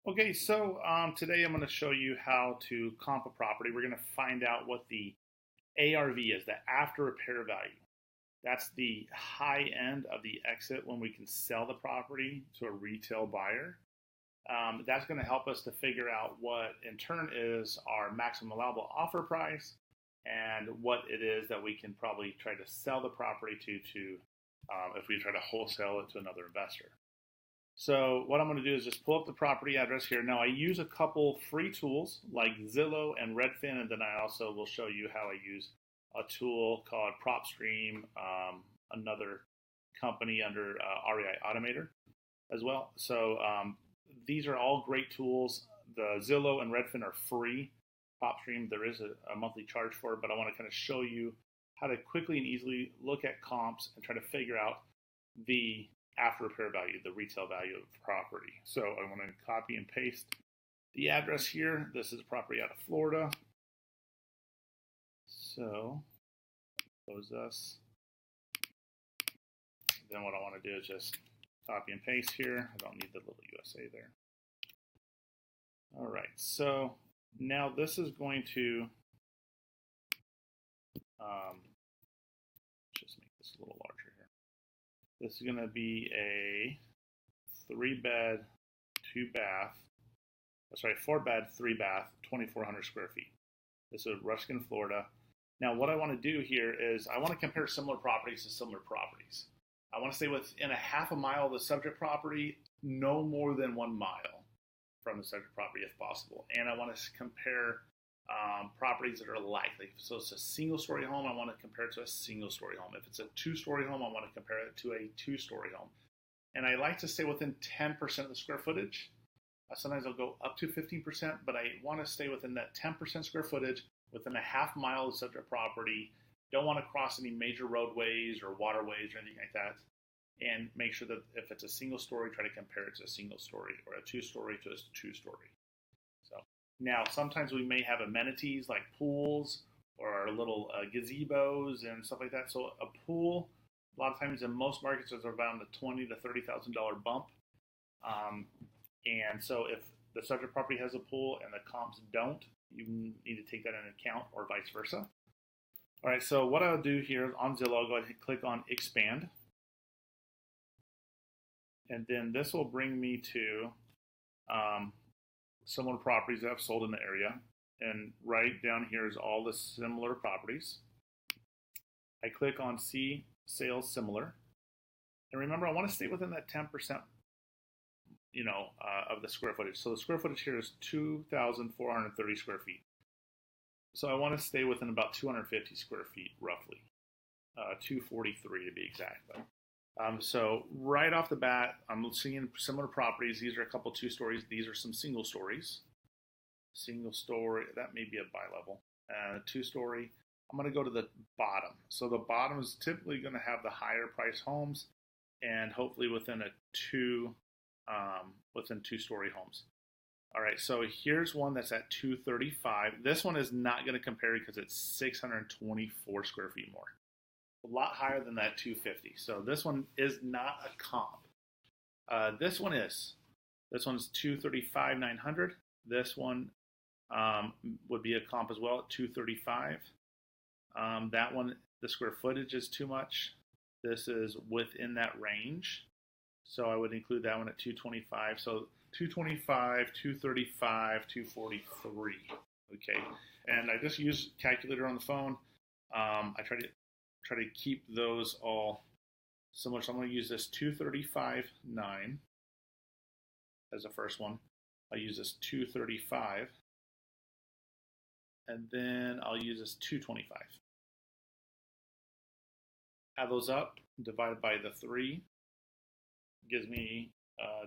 Okay, so today I'm going to show you how to comp a property. We're going to find out what the ARV is, the after repair value. That's the high end of the exit when we can sell the property to a retail buyer. That's going to help us to figure out what, in turn, is our maximum allowable offer price and what it is that we can probably try to sell the property to if we try to wholesale it to another investor. So what I'm going to do is just pull up the property address here. Now I use a couple free tools like Zillow and Redfin, and then I also will show you how I use a tool called PropStream, another company under REI Automator as well. So these are all great tools. The Zillow and Redfin are free. PropStream, there is a monthly charge for it, but I want to kind of show you how to quickly and easily look at comps and try to figure out the after repair value, the retail value of the property. So I want to copy and paste the address here. This is a property out of Florida. So close this. Then what I want to do is just copy and paste here. I don't need the little USA there. All right, so now this is going to just make this a little larger here. This is going to be a 3-bed, 4-bed, 3-bath, 2,400 square feet. This is Ruskin, Florida. Now, what I want to do here is I want to compare similar properties to similar properties. I want to stay within a half a mile of the subject property, no more than 1 mile from the subject property if possible. And I want to compare properties that are likely. So it's a single-story home, I want to compare it to a single-story home. If it's a 2-story home, I want to compare it to a 2-story home. And I like to stay within 10% of the square footage. Sometimes I'll go up to 15%, but I want to stay within that 10% square footage within a half mile of the subject property. Don't want to cross any major roadways or waterways or anything like that. And make sure that if it's a single-story, try to compare it to a single-story, or a 2-story to a 2-story. So now, sometimes we may have amenities like pools or little gazebos and stuff like that. So a pool, a lot of times in most markets, is around the $20,000 to $30,000 bump. And so if the subject property has a pool and the comps don't, you need to take that into account, or vice versa. All right, so what I'll do here on Zillow, I'll go ahead and click on Expand. And then this will bring me to similar properties that I've sold in the area. And right down here is all the similar properties. I click on See Sales Similar. And remember, I want to stay within that 10%, of the square footage. So the square footage here is 2,430 square feet. So I want to stay within about 250 square feet, roughly. 243 to be exact. So right off the bat, I'm seeing similar properties. These are a couple 2-stories. These are some single stories. Single story, that may be a bi-level. 2-story, I'm going to go to the bottom. So the bottom is typically going to have the higher price homes, and hopefully within 2-story homes. All right, so here's one that's at 235. This one is not going to compare because it's 624 square feet more. A lot higher than that 250. So this one is not a comp. This one is. This one's 235,900. This one would be a comp as well at 235. That one, the square footage is too much. This is within that range. So I would include that one at 225. So 225, 235, 243. Okay. And I just use calculator on the phone. I try to keep those all similar. So I'm going to use this 235.9 as the first one. I'll use this 235. And then I'll use this 225. Add those up, divided by the 3, gives me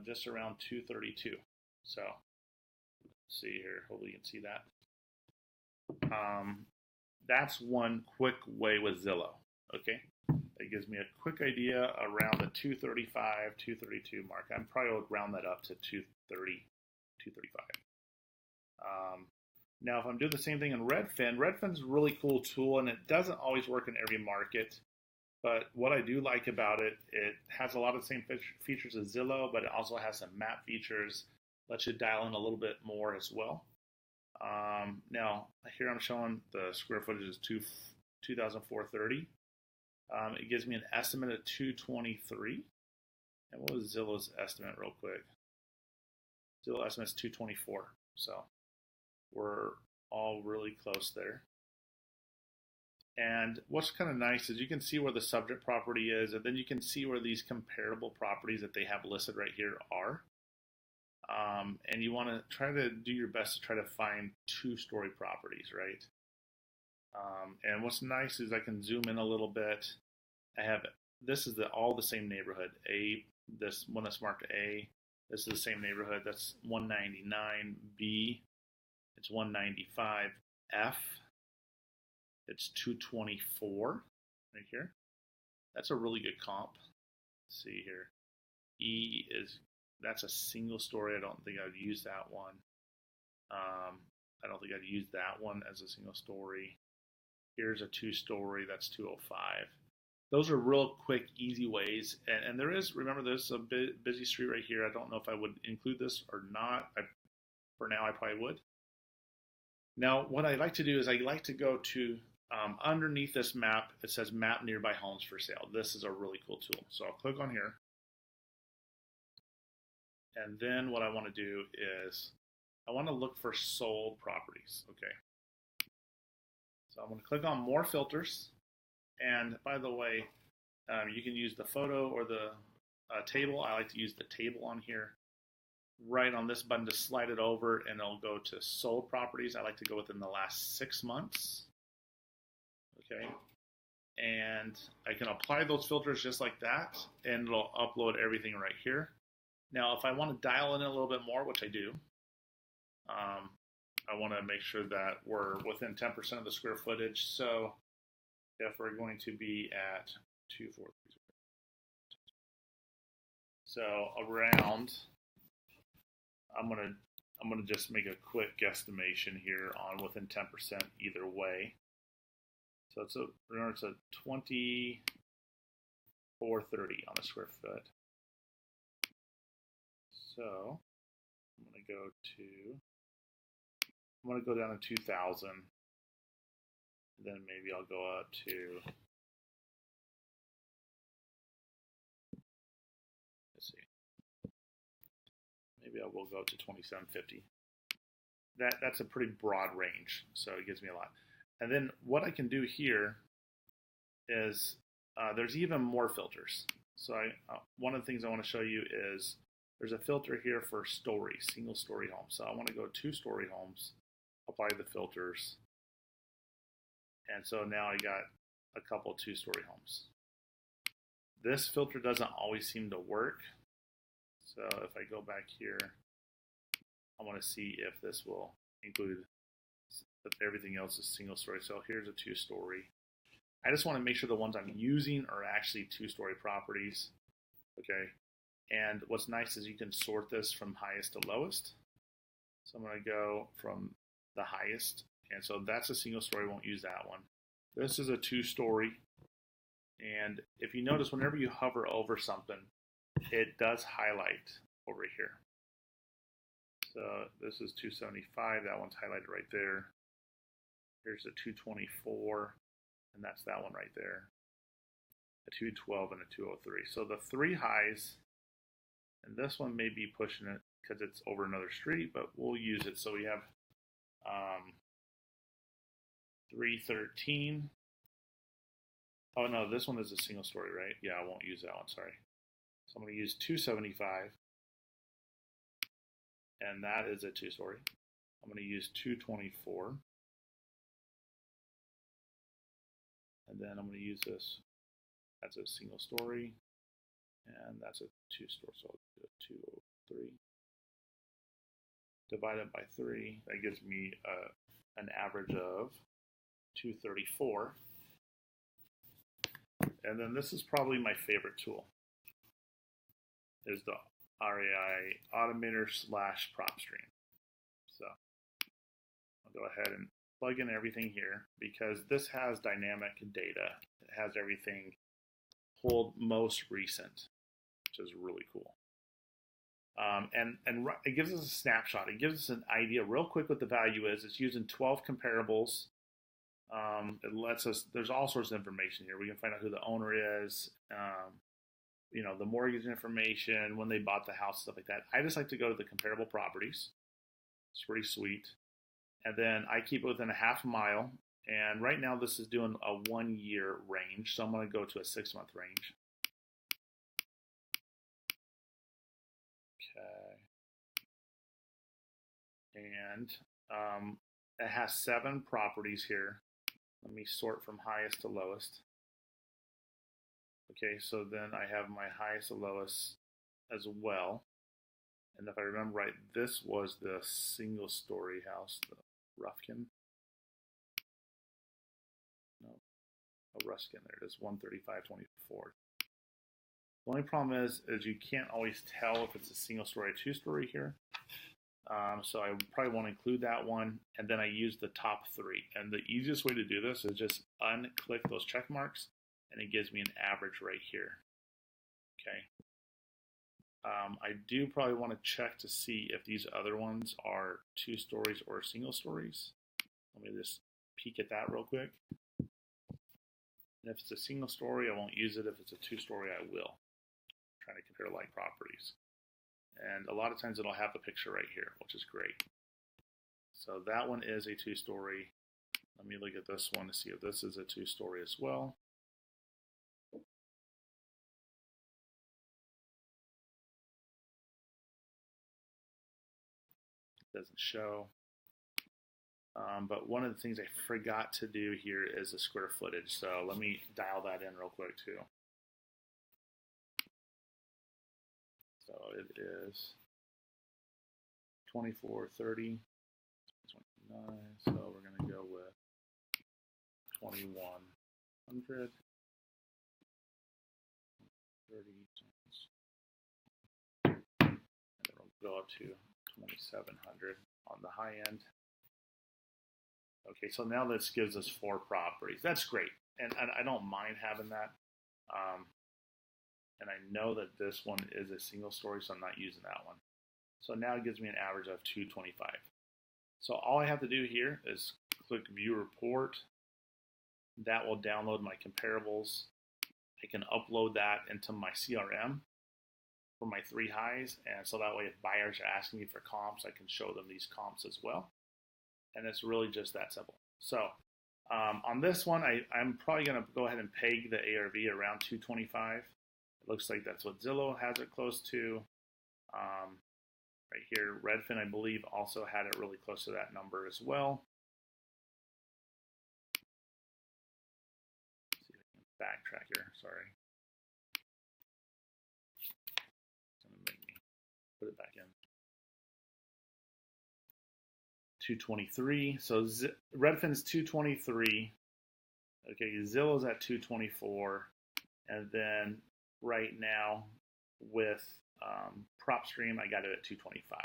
just around 232. So let's see here. Hopefully you can see that. That's one quick way with Zillow. Okay, it gives me a quick idea around the 235, 232 mark. I'm probably would round that up to 230, 235. Now, if I'm doing the same thing in Redfin, Redfin's a really cool tool, and it doesn't always work in every market. But what I do like about it, it has a lot of the same features as Zillow, but it also has some map features lets you dial in a little bit more as well. Now, here I'm showing the square footage is 2,430. It gives me an estimate of 223. And what was Zillow's estimate real quick? Zillow estimates 224. So we're all really close there. And what's kind of nice is you can see where the subject property is, and then you can see where these comparable properties that they have listed right here are. And you want to try to do your best to try to find two-story properties, right? And what's nice is I can zoom in a little bit. I have, this is all the same neighborhood. This one that's marked A, this is the same neighborhood. That's 199. B, it's 195. F, it's 224 right here. That's a really good comp. Let's see here. E that's a single story. I don't think I'd use that one. I don't think I'd use that one as a single story. Here's a two-story. That's 205. Those are real quick, easy ways. And there is, remember, there's a busy street right here. I don't know if I would include this or not. For now, I probably would. Now, what I like to do is I like to go to underneath this map. It says Map Nearby Homes for Sale. This is a really cool tool. So I'll click on here. And then what I want to do is I want to look for sold properties. Okay. So I'm going to click on More Filters. And by the way, you can use the photo or the table. I like to use the table on here. Right on this button to slide it over, and it'll go to sold properties. I like to go within the last 6 months. Okay. And I can apply those filters just like that, and it'll upload everything right here. Now, if I want to dial in a little bit more, which I do, I want to make sure that we're within 10% of the square footage. So if we're going to be at 243, so around, I'm gonna just make a quick guesstimation here on within 10% either way. So remember it's a 2430 on a square foot. So I'm gonna go down to 2,000. Then maybe I'll go up to, let's see, maybe I will go to 2750. That's a pretty broad range, so it gives me a lot. And then what I can do here is there's even more filters. So one of the things I want to show you is there's a filter here for story, single story homes. So I want to go 2-story homes, apply the filters. And so now I got a couple 2-story homes. This filter doesn't always seem to work. So if I go back here, I want to see if this will include that everything else is single story. So here's a 2-story. I just want to make sure the ones I'm using are actually 2-story properties. Okay. And what's nice is you can sort this from highest to lowest. So I'm going to go from the highest. And so that's a single story, won't use that one. This is a 2-story. And if you notice, whenever you hover over something, it does highlight over here. So this is 275, that one's highlighted right there. Here's a 224, and that's that one right there. A 212 and a 203. So the 3 highs, and this one may be pushing it because it's over another street, but we'll use it. So we have 313. Oh no, this one is a single story, right? Yeah, I won't use that one, sorry. So I'm going to use 275, and that is a 2-story. I'm going to use 224, and then I'm going to use this. That's a single story, and that's a 2-story. So I'll do a 203 divided by 3. That gives me an average of 234. And then this is probably my favorite tool. Is the REI Automator / PropStream. So I'll go ahead and plug in everything here because this has dynamic data. It has everything pulled most recent, which is really cool. It gives us a snapshot. It gives us an idea real quick what the value is. It's using 12 comparables. It lets us, there's all sorts of information here. We can find out who the owner is, the mortgage information, when they bought the house, stuff like that. I just like to go to the comparable properties. It's pretty sweet. And then I keep it within a half mile. And right now this is doing a 1 year range. So I'm going to go to a 6-month range. Okay. And it has 7 properties here. Let me sort from highest to lowest. Okay, so then I have my highest to lowest as well. And if I remember right, this was the single story house, the Rufkin. No, a Ruskin, there it is, 13524. The only problem is you can't always tell if it's a single story or 2-story here. So I probably won't include that one. And then I use the top 3. And the easiest way to do this is just unclick those check marks, and it gives me an average right here. Okay. I do probably want to check to see if these other ones are 2 stories or single stories. Let me just peek at that real quick. And if it's a single story, I won't use it. If it's a 2-story, I will. I'm trying to compare like properties. And a lot of times it'll have the picture right here, which is great. So that one is a 2-story. Let me look at this one to see if this is a 2-story as well. It doesn't show. But one of the things I forgot to do here is the square footage. So let me dial that in real quick too. So it is 2430, 29. So we're going to go with 2100. 30 times. And then we'll go up to 2700 on the high end. Okay, so now this gives us 4 properties. That's great, and I don't mind having that. And I know that this one is a single story, so I'm not using that one. So now it gives me an average of 225. So all I have to do here is click View Report. That will download my comparables. I can upload that into my CRM for my 3 highs, and so that way if buyers are asking me for comps, I can show them these comps as well. And it's really just that simple. So on this one, I'm probably going to go ahead and peg the ARV around 225. It looks like that's what Zillow has it close to. Right here, Redfin, I believe, also had it really close to that number as well. Let's see if I can backtrack here. Sorry. It's going to make me put it back in. 223. So Redfin's 223. Okay, Zillow's at 224. And then right now with PropStream, I got it at 225.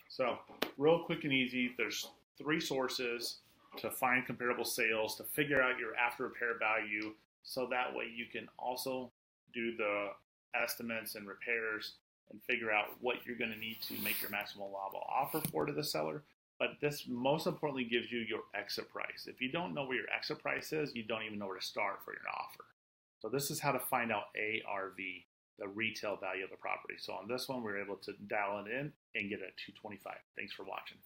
So real quick and easy, there's 3 sources to find comparable sales, to figure out your after repair value, so that way you can also do the estimates and repairs and figure out what you're going to need to make your maximum allowable offer for to the seller. But this most importantly gives you your exit price. If you don't know where your exit price is, you don't even know where to start for your offer. So this is how to find out ARV, the retail value of the property. So on this one, we were able to dial it in and get it at 225. Thanks for watching.